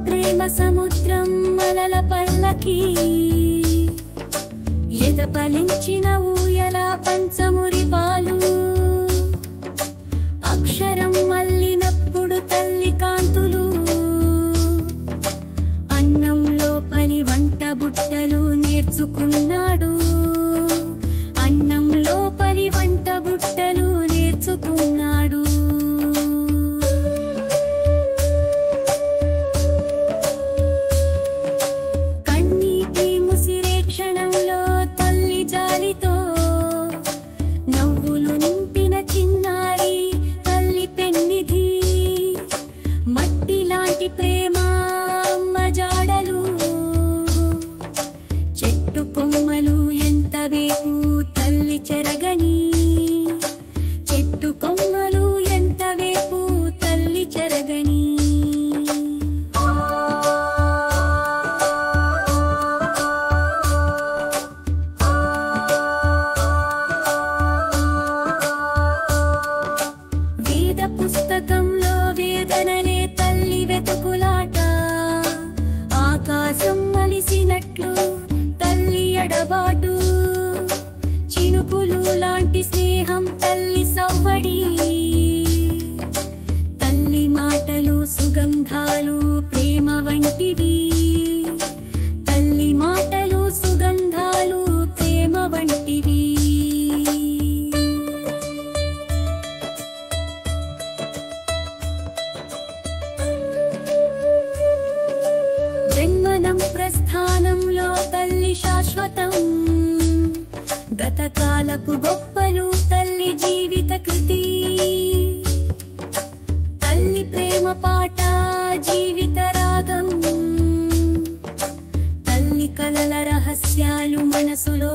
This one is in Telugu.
ప్రేమ సముద్రం మలల పల్లకి ఎదపలించిన ఊయల పంచమురి పాలు అక్షరం మల్లినప్పుడు తల్లి కాంతులు అన్నంలో పని వంట బుట్టలు నేర్చుకున్నాడు అన్నంలో పని వంట బుట్టలు నేర్చుకున్నాడు నవ్వులు నింపిన చిన్నారి తల్లి పెన్నిధి మట్టి లాంటి ప్రేమ అమ్మ జాడలు చెట్టు కొమ్మలు ఎంత వేపు తల్లి చెరగని చెట్టు కొమ్మలు ఎంత వేపు తల్లి చెరగని పుస్తకంలో వేదననే తల్లి వెతుకులాట ఆకాశం మలిసినట్లు తల్లి ఎడబాటు చినుకులు లాంటి స్నేహం తల్లి సవ్వడి తల్లి మాటలు సుగంధాలు ప్రేమ వంటివి తల్లి మాటలు సుగంధాలు ప్రేమ వంటివి ప్రస్థానంలో తల్లి శాశ్వతం గతకాలపు గొప్పలు తల్లి జీవిత కృతి తల్లి ప్రేమ పాట జీవిత రాగం తల్లి కలల రహస్యాలు మనసులో